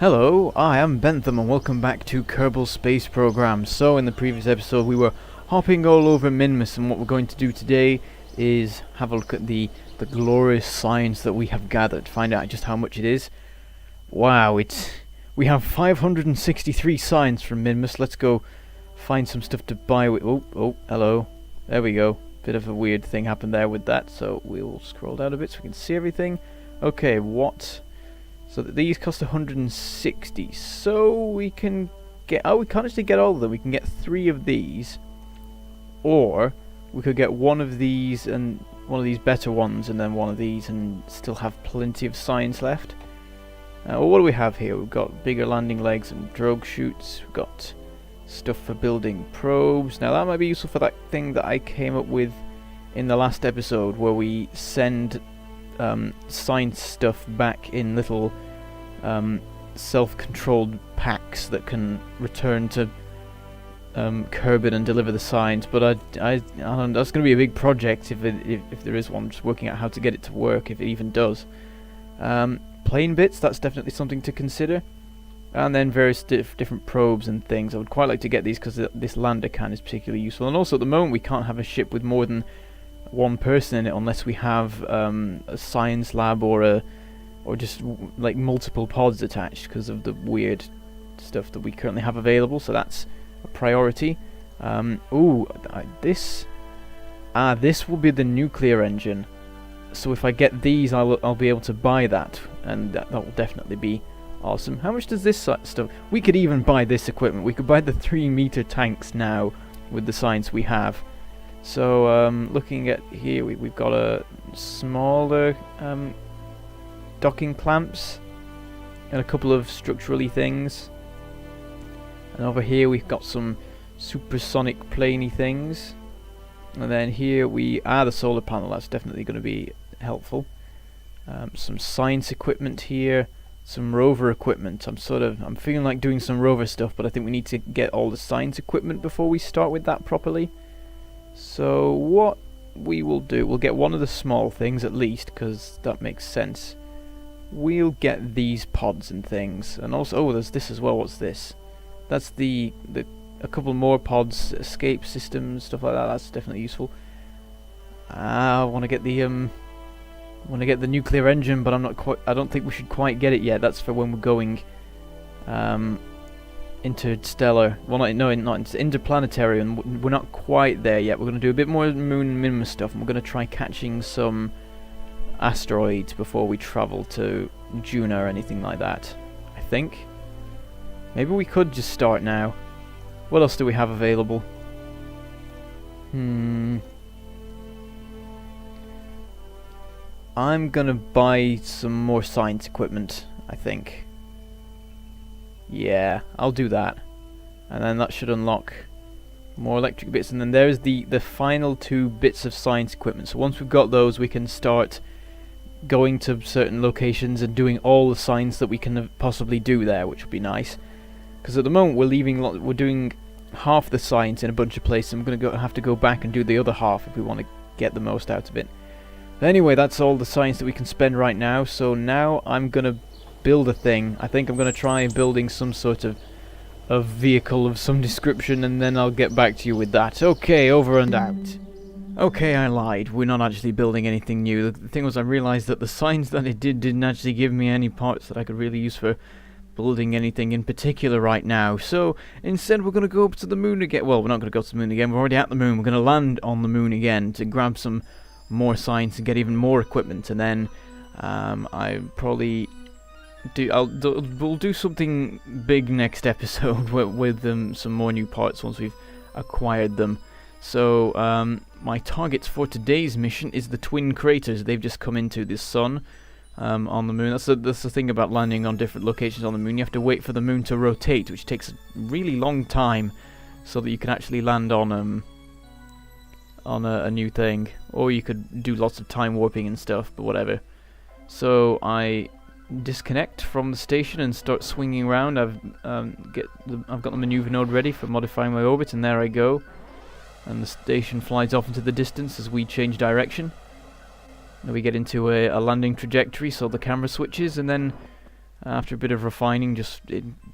Hello, I am Bentham and welcome back to Kerbal Space Program. So in the previous episode we were hopping all over Minmus, and what we're going to do today is have a look at the glorious science that we have gathered, find out just how much it is. Wow, we have 563 science from Minmus. Let's go find some stuff to buy with. Oh, hello. There we go. Bit of a weird thing happened there with that, so we'll scroll down a bit so we can see everything. Okay, what? So these cost 160, so we can get... Oh, we can't actually get all of them. We can get 3 of these, or we could get one of these and one of these better ones and then one of these and still have plenty of science left. Well, what do we have here? We've got bigger landing legs and drogue chutes. We've got stuff for building probes. Now that might be useful for that thing that I came up with in the last episode, where we send science stuff back in little self-controlled packs that can return to Kerbin and deliver the science. But I don't know, that's going to be a big project if there is one. Just working out how to get it to work, if it even does. Plane bits, that's definitely something to consider. And then various different probes and things. I would quite like to get these because this lander can is particularly useful. And also at the moment we can't have a ship with more than one person in it unless we have a science lab or just like multiple pods attached because of the weird stuff that we currently have available. So that's a priority. This will be the nuclear engine. So if I get these, I'll be able to buy that, and that will definitely be awesome. How much does this stuff? We could even buy this equipment. We could buy the 3-meter tanks now with the science we have. So looking at here, we've got a smaller docking clamps and a couple of structurally things. And over here we've got some supersonic planey things. And then here the solar panel. That's definitely going to be helpful. Some science equipment here. Some rover equipment. I'm feeling like doing some rover stuff, but I think we need to get all the science equipment before we start with that properly. So what we will do, we'll get one of the small things at least, because that makes sense. We'll get these pods and things, and also there's this as well. What's this? That's a couple more pods, escape systems, stuff like that. That's definitely useful. I want to get the nuclear engine, but I don't think we should quite get it yet. That's for when we're going interstellar. Well, not interplanetary, and we're not quite there yet. We're going to do a bit more moon and Minmus stuff, and we're going to try catching some asteroids before we travel to Juno or anything like that, I think. Maybe we could just start now. What else do we have available? I'm gonna buy some more science equipment, I think. Yeah, I'll do that. And then that should unlock more electric bits. And then there's the final 2 bits of science equipment. So once we've got those, we can start going to certain locations and doing all the science that we can possibly do there, which would be nice. Because at the moment we're doing half the science in a bunch of places, and we're going to have to go back and do the other half if we want to get the most out of it. Anyway, that's all the science that we can spend right now. So now I'm going to build a thing. I think I'm going to try building some sort of vehicle of some description, and then I'll get back to you with that. Okay, over and out. Okay, I lied. We're not actually building anything new. The thing was, I realized that the science that it didn't actually give me any parts that I could really use for building anything in particular right now. So instead we're going to go up to the moon again. Well, we're not going to go to the moon again. We're already at the moon. We're going to land on the moon again to grab some more science and get even more equipment, and then we'll do something big next episode with some more new parts once we've acquired them. So my targets for today's mission is the twin craters. They've just come into the sun on the moon. That's the thing about landing on different locations on the moon. You have to wait for the moon to rotate, which takes a really long time, so that you can actually land on a new thing. Or you could do lots of time warping and stuff, but whatever. So I disconnect from the station and start swinging around. I've got the maneuver node ready for modifying my orbit, and there I go. And the station flies off into the distance as we change direction. Then we get into a landing trajectory, so the camera switches, and then After a bit of refining,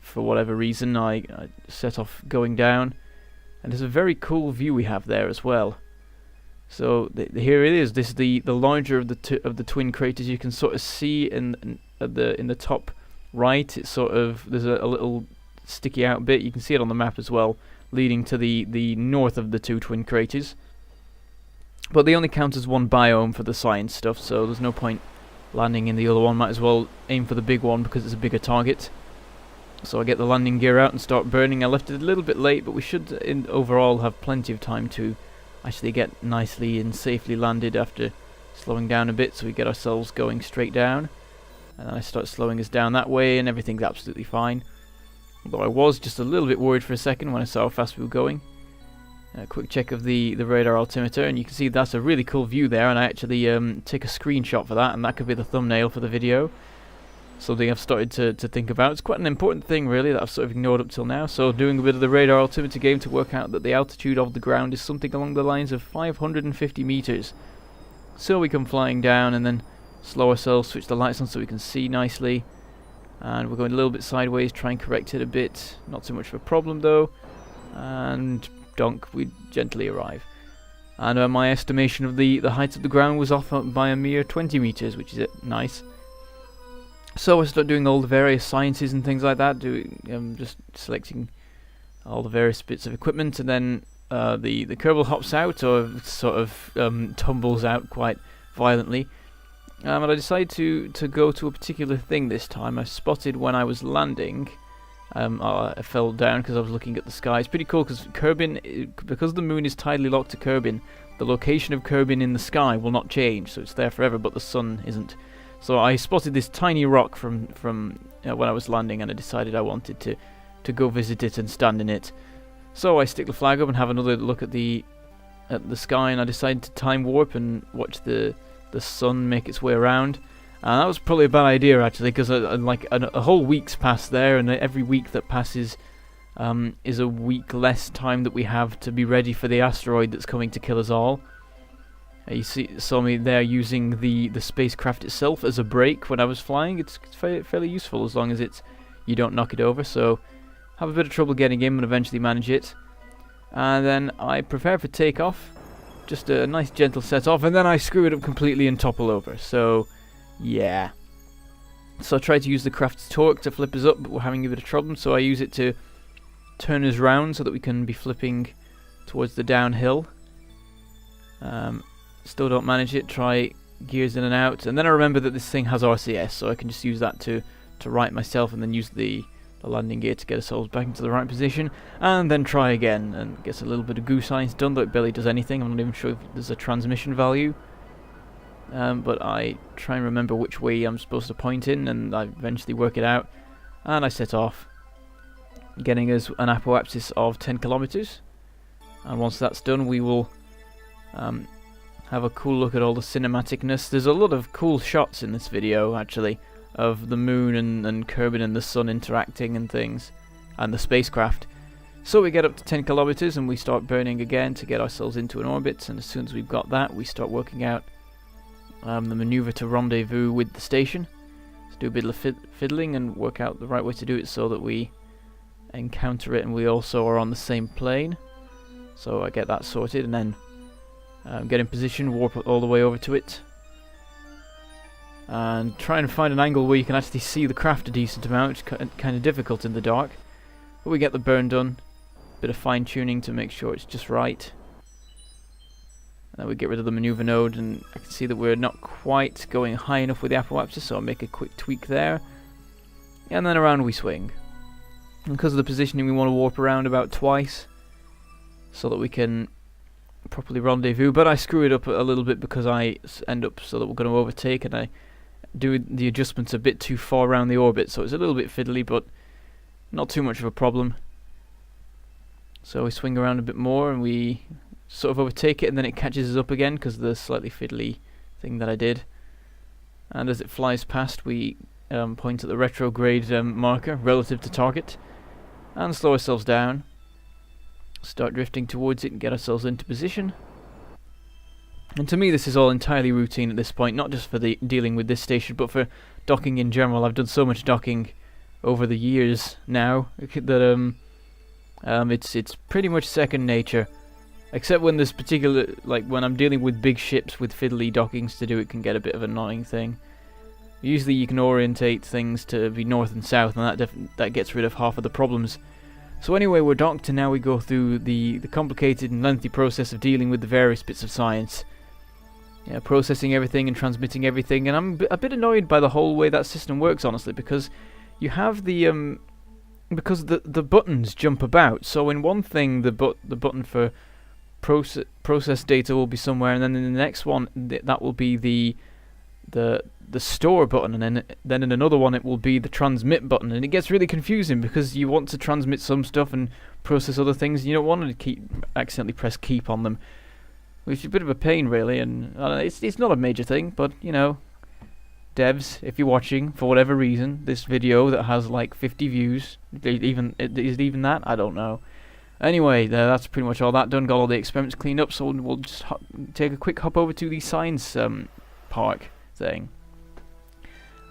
for whatever reason, I set off going down, and there's a very cool view we have there as well. So here it is. This is the larger of the twin craters. You can sort of see in the top right. It's sort of, there's a little sticky out bit. You can see it on the map as well, leading to the north of the two twin craters. But they only count as one biome for the science stuff, so there's no point landing in the other one. Might as well aim for the big one because it's a bigger target. So I get the landing gear out and start burning. I left it a little bit late, but we should overall have plenty of time to actually get nicely and safely landed after slowing down a bit, so we get ourselves going straight down. And then I start slowing us down that way, and everything's absolutely fine. Although I was just a little bit worried for a second when I saw how fast we were going. A quick check of the radar altimeter, and you can see that's a really cool view there, and I actually take a screenshot for that, and that could be the thumbnail for the video. Something I've started to think about. It's quite an important thing really that I've sort of ignored up till now. So doing a bit of the radar altimeter game to work out that the altitude of the ground is something along the lines of 550 meters. So we come flying down and then slow ourselves, switch the lights on so we can see nicely. And we're going a little bit sideways, try and correct it a bit. Not too much of a problem though. And donk, we gently arrive. And my estimation of the height of the ground was off by a mere 20 meters, which is nice. So I start doing all the various sciences and things like that, just selecting all the various bits of equipment, and then the Kerbal hops out, or sort of tumbles out quite violently. And I decided to go to a particular thing this time. I spotted when I was landing. I fell down because I was looking at the sky. It's pretty cool because because the moon is tidally locked to Kerbin, the location of Kerbin in the sky will not change, so it's there forever, but the sun isn't. So I spotted this tiny rock from when I was landing, and I decided I wanted to go visit it and stand in it. So I stick the flag up and have another look at the sky, and I decided to time warp and watch the sun make its way around. And that was probably a bad idea actually, because like a whole week's passed there, and every week that passes is a week less time that we have to be ready for the asteroid that's coming to kill us all. You saw me there using the spacecraft itself as a brake when I was flying. It's fairly useful as long as you don't knock it over. So have a bit of trouble getting in, but eventually manage it. And then I prepare for takeoff, just a nice gentle set off, and then I screw it up completely and topple over. So yeah. So I try to use the craft's torque to flip us up, but we're having a bit of trouble. So I use it to turn us round so that we can be flipping towards the downhill. Still don't manage it, try gears in and out, and then I remember that this thing has RCS, so I can just use that to right myself, and then use the landing gear to get ourselves back into the right position, and then try again, and gets a little bit of goo science done, though it barely does anything. I'm not even sure if there's a transmission value, but I try and remember which way I'm supposed to point in, and I eventually work it out, and I set off, getting us an apoapsis of 10 kilometers, and once that's done we will have a cool look at all the cinematicness. There's a lot of cool shots in this video actually, of the moon and Kerbin and the sun interacting and things, and the spacecraft. So we get up to 10 kilometers and we start burning again to get ourselves into an orbit, and as soon as we've got that we start working out the maneuver to rendezvous with the station. Let's do a bit of fiddling and work out the right way to do it so that we encounter it and we also are on the same plane. So I get that sorted, and then get in position, warp all the way over to it, and try and find an angle where you can actually see the craft a decent amount. It's kind of difficult in the dark, but we get the burn done. Bit of fine tuning to make sure it's just right. And then we get rid of the maneuver node, and I can see that we're not quite going high enough with the apoapsis, so I'll make a quick tweak there, and then around we swing. And because of the positioning, we want to warp around about twice so that we can properly rendezvous, but I screw it up a little bit because I end up so that we're going to overtake, and I do the adjustments a bit too far around the orbit, so it's a little bit fiddly, but not too much of a problem. So we swing around a bit more and we sort of overtake it, and then it catches us up again because of the slightly fiddly thing that I did. And as it flies past, we point at the retrograde marker relative to target and slow ourselves down. Start drifting towards it and get ourselves into position. And to me this is all entirely routine at this point, not just for the dealing with this station, but for docking in general. I've done so much docking over the years now that it's pretty much second nature. Except when there's particular, like when I'm dealing with big ships with fiddly dockings to do, it can get a bit of an annoying thing. Usually you can orientate things to be north and south, and that gets rid of half of the problems. So anyway, we're docked, and now we go through the complicated and lengthy process of dealing with the various bits of science. Yeah, processing everything and transmitting everything, and I'm a bit annoyed by the whole way that system works, honestly, because you have the buttons jump about. So in one thing, the button for process data will be somewhere, and then in the next one that will be the store button, and then in another one it will be the transmit button, and it gets really confusing because you want to transmit some stuff and process other things, and you don't want to accidentally press keep on them, which is a bit of a pain, really. And it's not a major thing, but you know, devs, if you're watching for whatever reason this video that has like 50 views, is it even that? I don't know. Anyway, that's pretty much all that done. Got all the experiments cleaned up, so we'll just take a quick hop over to the science park thing.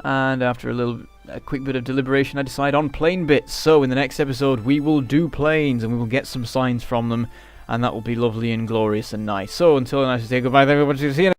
And after a quick bit of deliberation, I decide on plane bits. So in the next episode, we will do planes, and we will get some signs from them, and that will be lovely and glorious and nice. So until then, I should say goodbye, everybody. See you.